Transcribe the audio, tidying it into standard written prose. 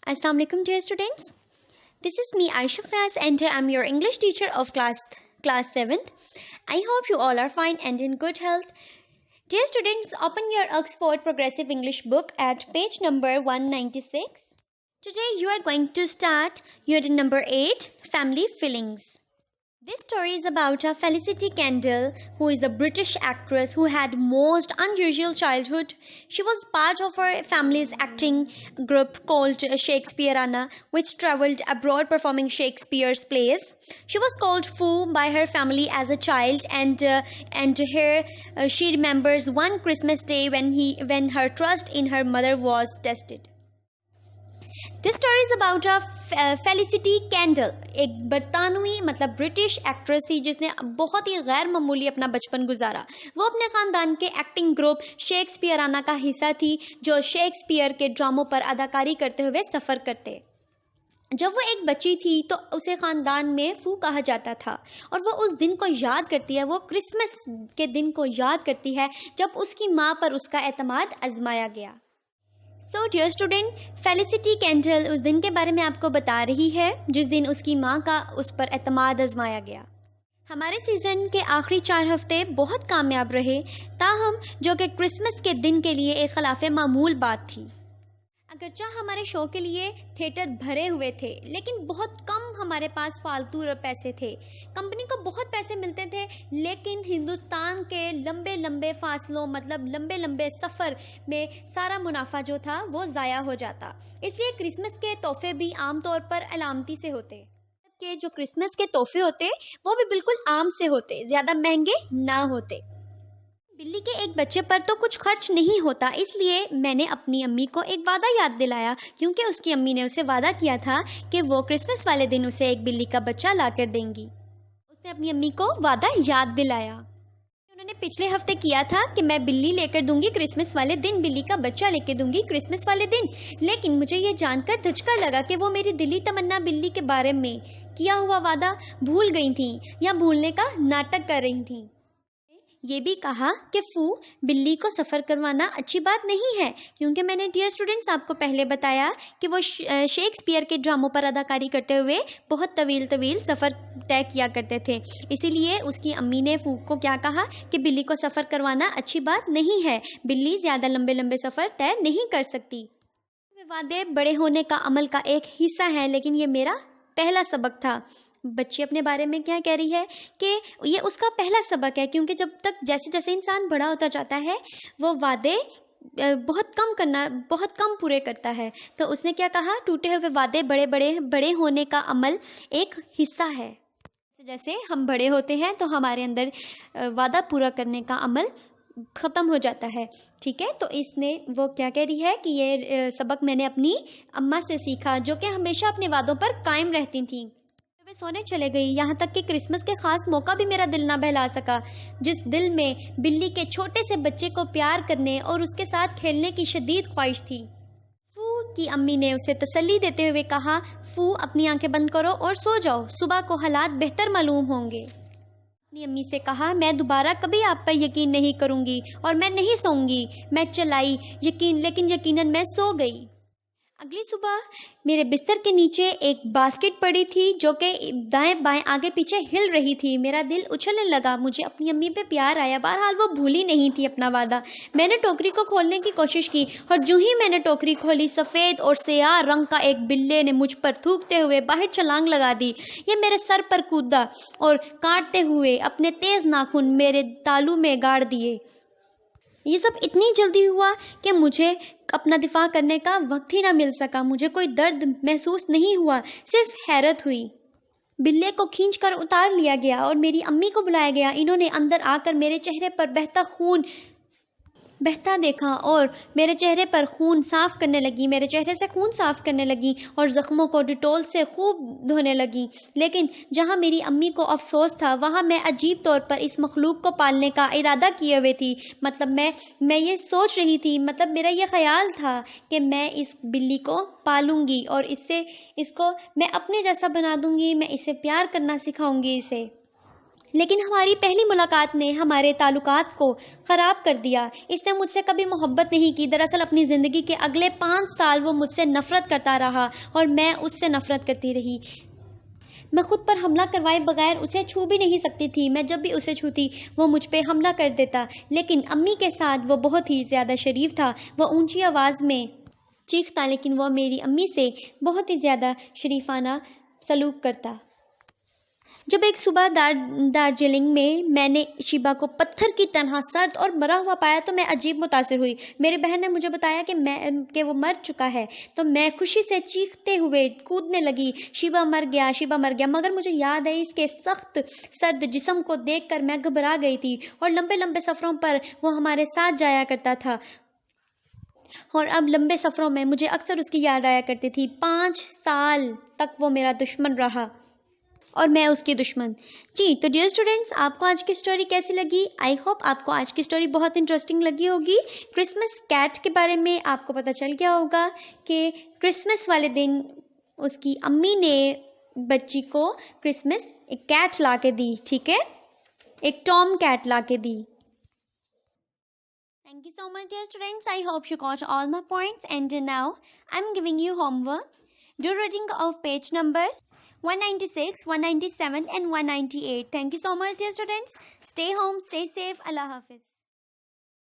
Assalamu alaikum dear students. This is me Aisha Faz and I am your English teacher of class 7th. I hope you all are fine and in good health. Dear students, open your Oxford Progressive English book at page number 196. Today you are going to start unit number 8, Family Feelings. This story is about a Felicity Kendall, who is a British actress who had most unusual childhood. She was part of her family's acting group called Shakespeareana, which traveled abroad performing Shakespeare's plays. She was called Foo by her family as a child, and here she remembers one Christmas day when her trust in her mother was tested. This story is about a felicity candle, एक बरतानवी मतलब British actress थी जिसने बहुत ही गैर मामूली अपना बचपन गुजारा। वो अपने ख़ानदान के एक्टिंग ग्रुप शेक्सपियराना का हिस्सा थी जो शेक्सपियर के ड्रामों पर अदाकारी करते हुए सफ़र करते। जब वो एक बच्ची थी तो उसे ख़ानदान में फू कहा जाता था और वो उस दिन को याद करती है, वो क्रिसमस के दिन को याद करती है जब उसकी माँ पर उसका एतमाद आजमाया गया। So dear student, felicity candle उस दिन के बारे में आपको बता रही है जिस दिन उसकी माँ का उस पर एतमाद आजमाया गया। हमारे सीज़न के आखिरी 4 हफ्ते बहुत कामयाब रहे, ताहम जो कि क्रिसमस के दिन के लिए एक खिलाफ मामूल बात थी। अगरचा हमारे शो के लिए थिएटर भरे हुए थे, लेकिन बहुत कम हमारे पास फालतू पैसे थे। कंपनी को बहुत पैसे मिलते थे, लेकिन हिंदुस्तान के लंबे लंबे फासलों मतलब लंबे लंबे सफ़र में सारा मुनाफा जो था वो ज़ाया हो जाता। इसलिए क्रिसमस के तोहफे भी आम तौर पर अलामती से होते कि जो क्रिसमस के तोहफे होते वो भी बिल्कुल आम से होते, ज़्यादा महंगे ना होते। बिल्ली के एक बच्चे पर तो कुछ खर्च नहीं होता, इसलिए मैंने अपनी अम्मी को एक वादा याद दिलाया, क्योंकि उसकी अम्मी ने उसे वादा किया था कि वो क्रिसमस वाले दिन उसे एक बिल्ली का बच्चा लाकर देंगी। उसने अपनी अम्मी को वादा याद दिलाया। उन्होंने पिछले हफ्ते किया था कि मैं बिल्ली लेकर दूंगी क्रिसमस वाले दिन, बिल्ली का बच्चा लेकर दूंगी क्रिसमस वाले दिन, लेकिन मुझे ये जानकर धचका लगा कि वो मेरी दिली तमन्ना बिल्ली के बारे में किया हुआ वादा भूल गई थी या भूलने का नाटक कर रही थी। ये भी कहा कि फू बिल्ली को सफ़र करवाना अच्छी बात नहीं है, क्योंकि मैंने डियर स्टूडेंट्स आपको पहले बताया कि वो शेक्सपियर के ड्रामों पर अदाकारी करते हुए बहुत तवील सफ़र तय किया करते थे। इसीलिए उसकी अम्मी ने फू को क्या कहा कि बिल्ली को सफ़र करवाना अच्छी बात नहीं है, बिल्ली ज़्यादा लंबे लंबे सफ़र तय नहीं कर सकती। वादे बड़े होने का अमल का एक हिस्सा है, लेकिन ये मेरा पहला सबक था। बच्ची अपने बारे में क्या कह रही है कि ये उसका पहला सबक है, क्योंकि जब तक जैसे जैसे इंसान बड़ा होता जाता है वो वादे बहुत कम पूरे करता है। तो उसने क्या कहा, टूटे हुए वादे बड़े होने का अमल एक हिस्सा है। जैसे हम बड़े होते हैं तो हमारे अंदर वादा पूरा करने का अमल ख़त्म हो जाता है। ठीक है, तो इसने वो क्या कह रही है कि ये सबक मैंने अपनी अम्मा से सीखा, जो कि हमेशा अपने वादों पर कायम रहती थी। वे सोने चले गई, यहाँ तक कि क्रिसमस के खास मौका भी मेरा दिल ना बहला सका, जिस दिल में बिल्ली के छोटे से बच्चे को प्यार करने और उसके साथ खेलने की शदीद ख्वाहिश थी। फू की अम्मी ने उसे तसल्ली देते हुए कहा, फू अपनी आंखें बंद करो और सो जाओ, सुबह को हालात बेहतर मालूम होंगे। अपनी अम्मी से कहा, मैं दोबारा कभी आप पर यकीन नहीं करूंगी और मैं नहीं सोऊंगी। मैं चलाई लेकिन यकीनन मैं सो गई। अगली सुबह मेरे बिस्तर के नीचे एक बास्केट पड़ी थी जो कि दाएं बाएं आगे पीछे हिल रही थी। मेरा दिल उछलने लगा, मुझे अपनी अम्मी पे प्यार आया। बहरहाल वो भूली नहीं थी अपना वादा। मैंने टोकरी को खोलने की कोशिश की और जो ही मैंने टोकरी खोली, सफ़ेद और स्याह रंग का एक बिल्ले ने मुझ पर थूकते हुए बाहर छलांग लगा दी। ये मेरे सर पर कूदा और काटते हुए अपने तेज़ नाखून मेरे तालू में गाड़ दिए। ये सब इतनी जल्दी हुआ कि मुझे अपना दिफा करने का वक्त ही ना मिल सका। मुझे कोई दर्द महसूस नहीं हुआ, सिर्फ हैरत हुई। बिल्ले को खींचकर उतार लिया गया और मेरी अम्मी को बुलाया गया। इन्होंने अंदर आकर मेरे चेहरे पर बहता देखा और मेरे चेहरे पर खून साफ़ करने लगी, मेरे चेहरे से खून साफ़ करने लगी और ज़ख्मों को डिटोल से खूब धोने लगी। लेकिन जहाँ मेरी अम्मी को अफसोस था, वहाँ मैं अजीब तौर पर इस मखलूक को पालने का इरादा किए हुए थी। मतलब मैं ये सोच रही थी, मतलब मेरा ये ख्याल था कि मैं इस बिल्ली को पालूंगी और इसको मैं अपने जैसा बना दूंगी, मैं इसे प्यार करना सिखाऊंगी इसे। لیکن ہماری پہلی ملاقات نے ہمارے تعلقات کو خراب کر دیا۔ اس نے مجھ سے کبھی محبت نہیں کی۔ دراصل اپنی زندگی کے اگلے 5 سال وہ مجھ سے نفرت کرتا رہا اور میں اس سے نفرت کرتی رہی۔ میں خود پر حملہ کروائے بغیر اسے چھو بھی نہیں سکتی تھی۔ میں جب بھی اسے چھوتی وہ مجھ پہ حملہ کر دیتا۔ لیکن امی کے ساتھ وہ بہت ہی زیادہ شریف تھا۔ وہ اونچی آواز میں چیختا لیکن وہ میری امی سے بہت ہی زیادہ شریفانہ سلوک کرتا۔ جب ایک صبح دارجلنگ میں نے شیبا کو پتھر کی طرح سرد اور مرا ہوا پایا تو میں عجیب متاثر ہوئی۔ میری بہن نے مجھے بتایا کہ وہ مر چکا ہے تو میں خوشی سے چیختے ہوئے کودنے لگی، شیبا مر گیا، شیبا مر گیا۔ مگر مجھے یاد ہے اس کے سخت سرد جسم کو دیکھ کر میں گھبرا گئی تھی اور لمبے لمبے سفروں پر وہ ہمارے ساتھ جایا کرتا تھا اور اب لمبے سفروں میں مجھے اکثر اس کی یاد آیا کرتی تھی۔ 5 سال تک وہ میرا دشمن رہا اور میں اس کی دشمن۔ جی تو ڈیئر اسٹوڈنٹس، آپ کو آج کی اسٹوری کیسی لگی؟ آئی ہوپ آپ کو آج کی اسٹوری بہت انٹرسٹنگ لگی ہوگی۔ کرسمس کیٹ کے بارے میں آپ کو پتہ چل گیا ہوگا کہ کرسمس والے دن اس کی امی نے بچی کو کرسمس ایک کیٹ لا کے دی، ٹھیک ہے، ایک ٹام کیٹ لا کے دی۔ Thank you so much, dear students. I hope you got all my points. And now I'm giving you homework. Do reading of page number 196, 197 and 198. Thank you so much, dear students. Stay home, stay safe. Allah Hafiz.